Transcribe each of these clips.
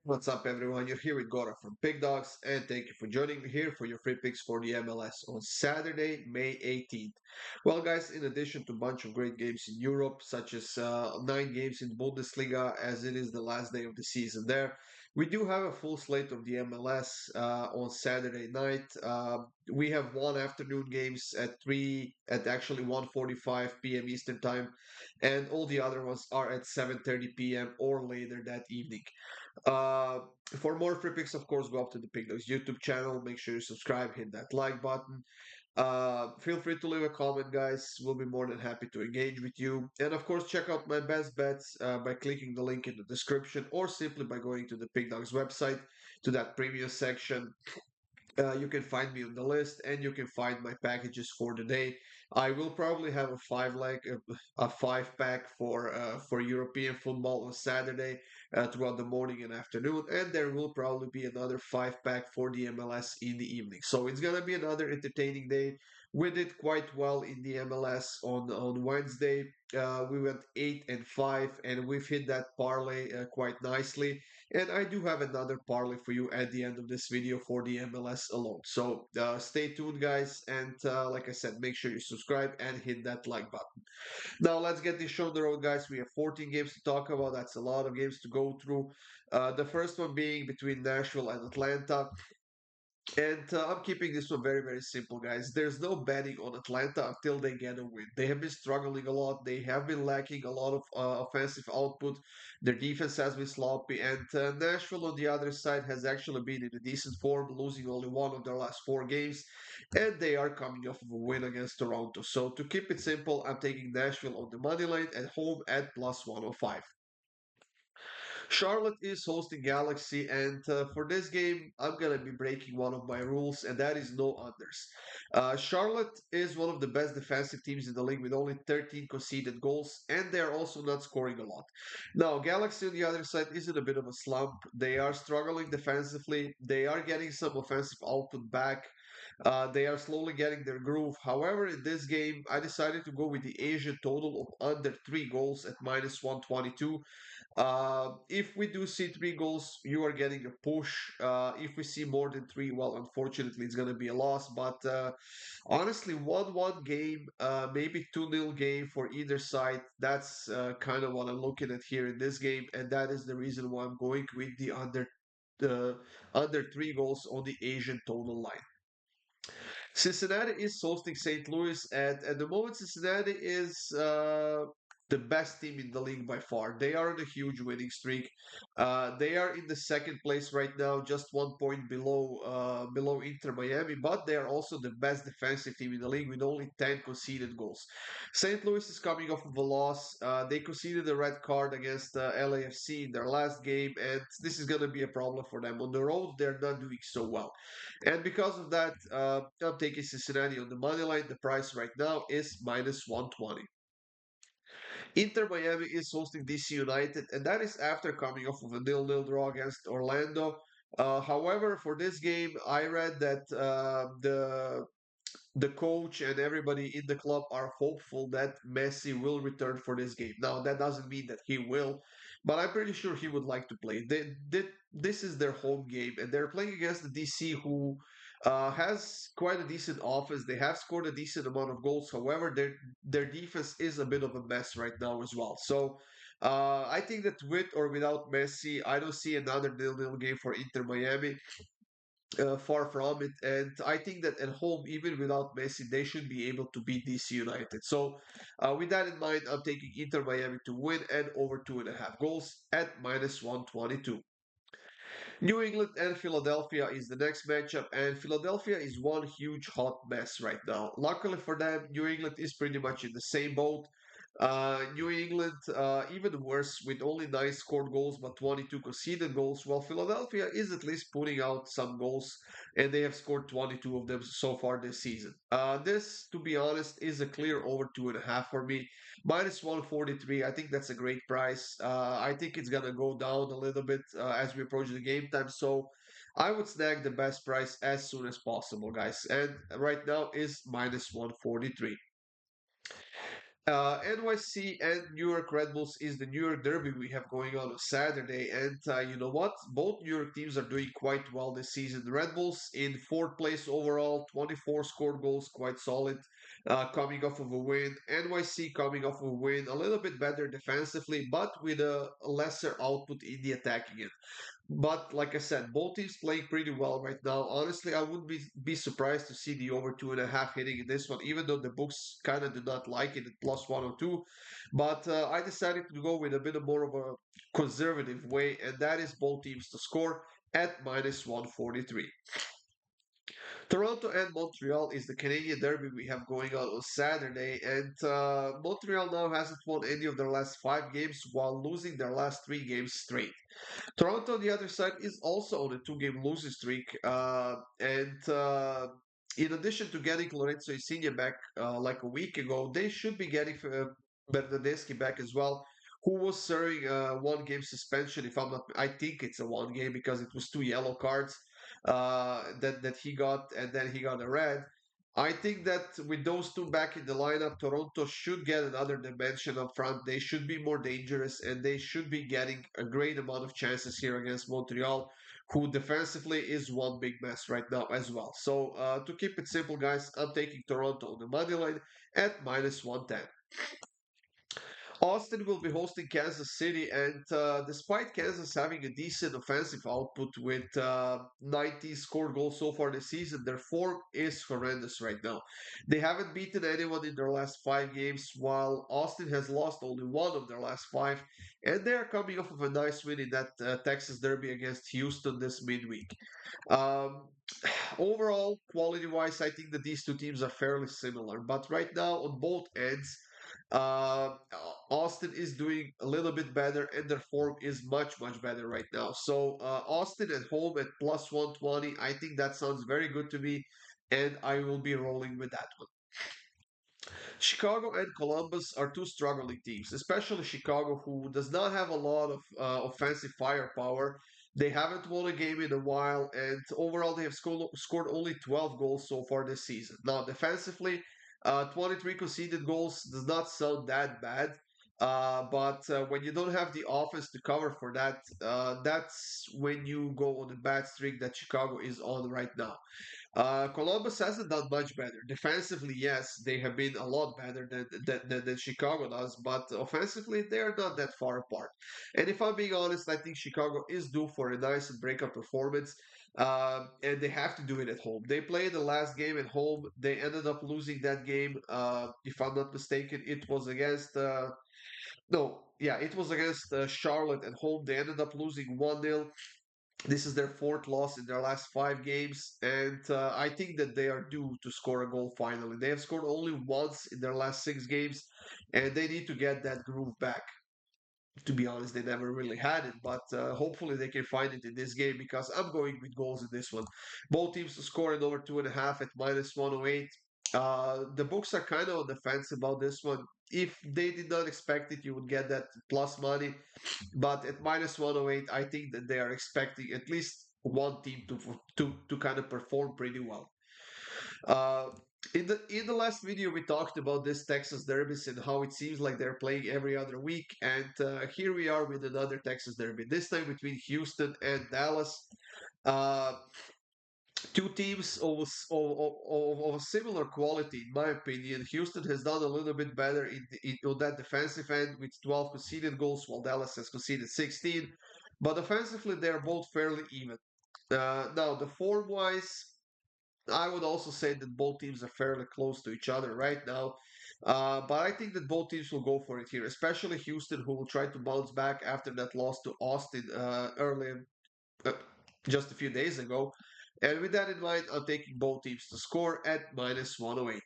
What's up, everyone? You're here with Goran from Pickdawgz, and thank you for joining me here for your free picks for the MLS on Saturday, May 18th. Well, guys, in addition to a bunch of great games in Europe, such as 9 games in Bundesliga, as it is the last day of the season there, we do have a full slate of the MLS on Saturday night. We have one afternoon games at at actually 1:45 p.m. Eastern Time, and all the other ones are at 7:30 p.m. or later that evening. Uh, for more free picks, of course, go up to the Pickdawgz YouTube channel. Make sure you subscribe, hit that like button. Feel free to leave a comment, guys. We'll be more than happy to engage with you. And of course, check out my best bets by clicking the link in the description or simply by going to the Pickdawgz website to that premium section. You can find me on the list, and you can find my packages for the day. I will probably have a 5 pack for European football on Saturday throughout the morning and afternoon, and there will probably be another 5 pack for the MLS in the evening. So it's gonna be another entertaining day. We did quite well in the MLS on Wednesday. We went 8-5, and we've hit that parlay quite nicely. And I do have another parlay for you at the end of this video for the MLS alone. So stay tuned, guys. And like I said, make sure you subscribe and hit that like button. Now, let's get this show on the road, guys. We have 14 games to talk about. That's a lot of games to go through. The first one being between Nashville and Atlanta. And I'm keeping this one very, very simple, guys. There's no betting on Atlanta until they get a win. They have been struggling a lot. They have been lacking a lot of offensive output. Their defense has been sloppy. And Nashville, on the other side, has actually been in a decent form, losing only one of their last 4 games. And they are coming off of a win against Toronto. So to keep it simple, I'm taking Nashville on the money line at home at plus 105. Charlotte is hosting Galaxy, and for this game, I'm gonna be breaking one of my rules, and that is no unders. Charlotte is one of the best defensive teams in the league with only 13 conceded goals, and they are also not scoring a lot. Now, Galaxy on the other side is in a bit of a slump. They are struggling defensively. They are getting some offensive output back. They are slowly getting their groove. However, in this game, I decided to go with the Asian total of under 3 goals at minus 122. If we do see 3 goals, you are getting a push. If we see more than three, well, unfortunately, it's going to be a loss. But honestly, 1-1 game, maybe 2-0 game for either side. That's kind of what I'm looking at here in this game, and that is the reason why I'm going with the under 3 goals on the Asian total line. Cincinnati is hosting St. Louis, and at the moment, Cincinnati is the best team in the league by far. They are on a huge winning streak. They are in the second place right now, just 1 point below Inter Miami, but they are also the best defensive team in the league with only 10 conceded goals. St. Louis is coming off of a loss. They conceded a red card against LAFC in their last game, and this is going to be a problem for them. On the road, they're not doing so well. And because of that, I'm taking Cincinnati on the money line. The price right now is minus 120. Inter Miami is hosting DC United, and that is after coming off of a nil-nil draw against Orlando. However, for this game, I read that the coach and everybody in the club are hopeful that Messi will return for this game. Now, that doesn't mean that he will, but I'm pretty sure he would like to play. This is their home game, and they're playing against the DC, who has quite a decent offense. They have scored a decent amount of goals. However, their defense is a bit of a mess right now as well. So. I think that with or without Messi, I don't see another nil-nil game for Inter Miami. Far from it. And I think that at home, even without Messi, they should be able to beat DC United. So, with that in mind, I'm taking Inter Miami to win and over 2.5 goals at minus 122. New England and Philadelphia is the next matchup, and Philadelphia is one huge hot mess right now. Luckily for them, New England is pretty much in the same boat. New England, even worse, with only 9 scored goals but 22 conceded goals, while Philadelphia is at least putting out some goals, and they have scored 22 of them so far this season. This, to be honest, is a clear over 2.5 for me. Minus 143, I think that's a great price. I think it's going to go down a little bit as we approach the game time. So I would snag the best price as soon as possible, guys. And right now is minus 143. NYC and New York Red Bulls is the New York Derby we have going on Saturday. And you know what? Both New York teams are doing quite well this season. The Red Bulls in fourth place overall, 24 scored goals, quite solid, coming off of a win. NYC coming off of a win, a little bit better defensively, but with a lesser output in the attacking end. But like I said, both teams playing pretty well right now. Honestly, I wouldn't be surprised to see the over 2.5 hitting in this one, even though the books kind of do not like it at plus 102. But I decided to go with a bit more of a conservative way, and that is both teams to score at minus 143. Toronto and Montreal is the Canadian derby we have going on Saturday, and Montreal now hasn't won any of their last 5 games while losing their last 3 games straight. Toronto, on the other side, is also on a 2 game losing streak. And in addition to getting Lorenzo Insigne back like a week ago, they should be getting Bernardeschi back as well, who was serving a 1 game suspension. If I'm not, I think it's a 1 game because it was 2 yellow cards that he got, and then he got a red. I think that with those two back in the lineup, Toronto should get another dimension up front. They should be more dangerous and they should be getting a great amount of chances here against Montreal, who defensively is one big mess right now as well. So to keep it simple, guys, I'm taking Toronto on the money line at minus 110. Austin will be hosting Kansas City, and despite Kansas having a decent offensive output with 90 scored goals so far this season, their form is horrendous right now. They haven't beaten anyone in their last 5 games, while Austin has lost only one of their last five, and they are coming off of a nice win in that Texas Derby against Houston this midweek. Um, Overall, quality wise, I think that these two teams are fairly similar, but right now on both ends, uh, Austin is doing a little bit better, and their form is much, much better right now. So, Austin at home at plus 120, I think that sounds very good to me, and I will be rolling with that one. Chicago and Columbus are two struggling teams, especially Chicago, who does not have a lot of offensive firepower. They haven't won a game in a while, and overall, they have scored only 12 goals so far this season. Now, defensively, 23 conceded goals does not sound that bad. But when you don't have the offense to cover for that, that's when you go on the bad streak that Chicago is on right now. Columbus hasn't done much better. Defensively, yes, they have been a lot better than Chicago does, but offensively, they are not that far apart. And if I'm being honest, I think Chicago is due for a nice breakout performance, and they have to do it at home. They played the last game at home. They ended up losing that game. If I'm not mistaken, it was against. No, yeah, it was against Charlotte at home. They ended up losing 1-0. This is their fourth loss in their last 5 games, and I think that they are due to score a goal finally. They have scored only once in their last 6 games, and they need to get that groove back. To be honest, they never really had it, but hopefully they can find it in this game because I'm going with goals in this one. Both teams to score in over 2.5 at minus 108. The books are kind of on the fence about this one. If they did not expect it, you would get that plus money. But at minus 108, I think that they are expecting at least one team to kind of perform pretty well. Uh, in the last video, we talked about this Texas Derbies and how it seems like they're playing every other week, and here we are with another Texas Derby. This time between Houston and Dallas. Uh, Two teams of a similar quality, in my opinion. Houston has done a little bit better on that defensive end with 12 conceded goals, while Dallas has conceded 16. But offensively, they're both fairly even. Now, the form wise, I would also say that both teams are fairly close to each other right now. But I think that both teams will go for it here, especially Houston, who will try to bounce back after that loss to Austin earlier uh, just a few days ago. And with that in mind, I'm taking both teams to score at minus 108.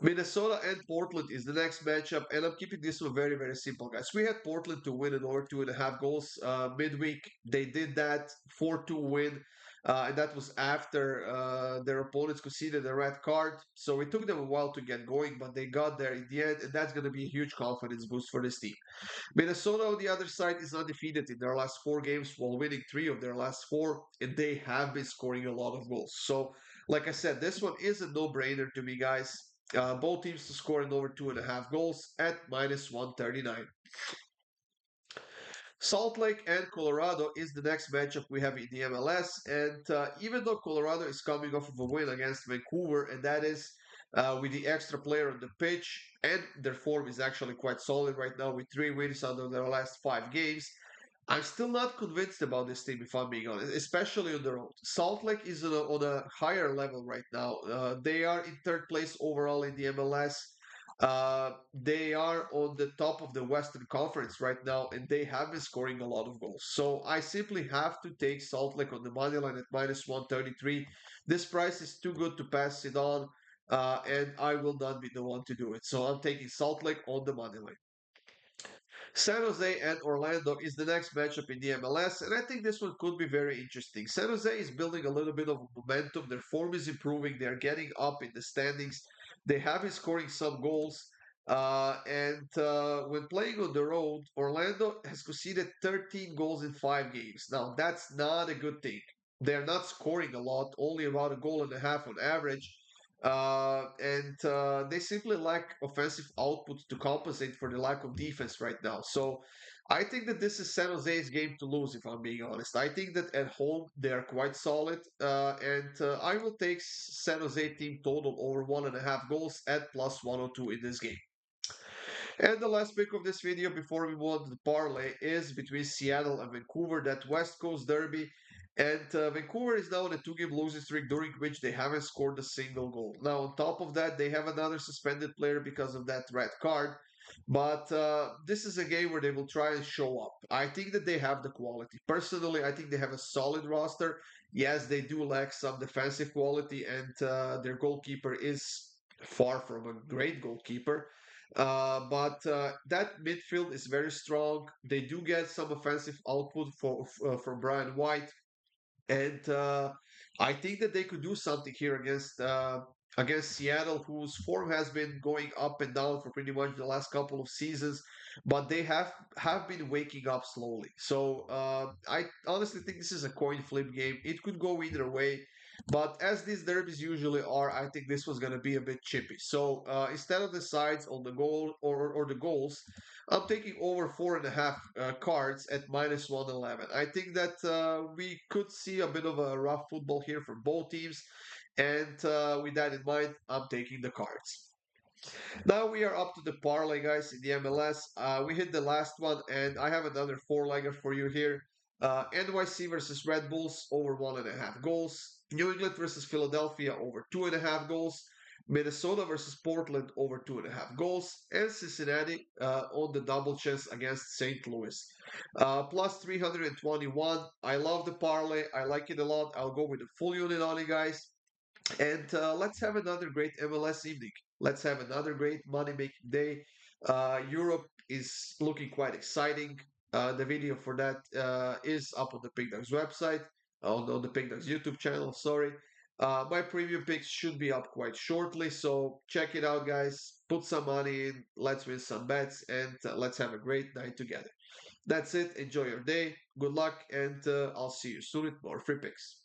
Minnesota and Portland is the next matchup, and I'm keeping this one very, very simple, guys. We had Portland to win in over 2.5 goals midweek. They did that 4-2 win, and that was after their opponents conceded a red card. So it took them a while to get going, but they got there in the end, and that's going to be a huge confidence boost for this team. Minnesota, on the other side, is undefeated in their last 4 games while winning 3 of their last 4, and they have been scoring a lot of goals. So, like I said, this one is a no brainer to me, guys. Both teams to score in over 2.5 goals at minus 139. Salt Lake and Colorado is the next matchup we have in the MLS. And even though Colorado is coming off of a win against Vancouver, and that is with the extra player on the pitch, and their form is actually quite solid right now with 3 wins out of their last 5 games. I'm still not convinced about this team, if I'm being honest, especially on the road. Salt Lake is on a higher level right now. They are in third place overall in the MLS. They are on the top of the Western Conference right now, and they have been scoring a lot of goals. So I simply have to take Salt Lake on the money line at minus 133. This price is too good to pass it on, and I will not be the one to do it. So I'm taking Salt Lake on the money line. San Jose and Orlando is the next matchup in the MLS, and I think this one could be very interesting. San Jose is building a little bit of momentum. Their form is improving. They're getting up in the standings. They have been scoring some goals. And when playing on the road, Orlando has conceded 13 goals in 5 games. Now, that's not a good thing. They're not scoring a lot, only about a goal and a half on average. And they simply lack offensive output to compensate for the lack of defense right now. So I think that this is San Jose's game to lose, if I'm being honest. I think that at home they are quite solid, and I will take San Jose team total over 1.5 goals at plus 102 in this game. And the last pick of this video before we move on to the parlay is between Seattle and Vancouver, that West Coast derby. And Vancouver is now on a 2 game losing streak during which they haven't scored a single goal. Now, on top of that, they have another suspended player because of that red card. But this is a game where they will try and show up. I think that they have the quality. Personally, I think they have a solid roster. Yes, they do lack some defensive quality, and their goalkeeper is far from a great goalkeeper. But that midfield is very strong. They do get some offensive output from Brian White, and I think that they could do something here against Seattle, whose form has been going up and down for pretty much the last couple of seasons, but they have been waking up slowly. So I honestly think this is a coin flip game. It could go either way. But as these derbies usually are, I think this was going to be a bit chippy. So instead of the sides on the goal or the goals, I'm taking over 4.5 cards at minus 111. I think that we could see a bit of a rough football here from both teams. And with that in mind, I'm taking the cards. Now we are up to the parlay, guys, in the MLS. We hit the last one, and I have another four-legger for you here. NYC versus Red Bulls over 1.5 goals. New England versus Philadelphia over 2.5 goals. Minnesota versus Portland over 2.5 goals. And Cincinnati on the double chance against St. Louis. Plus 321. I love the parlay. I like it a lot. I'll go with the full unit on it, guys. And let's have another great MLS evening. Let's have another great money making day. Europe is looking quite exciting. The video for that is up on the Pickdawgz website, on the Pickdawgz YouTube channel. Sorry. My premium picks should be up quite shortly, so check it out, guys. Put some money in, let's win some bets, and let's have a great night together. That's it. Enjoy your day. Good luck, and I'll see you soon with more free picks.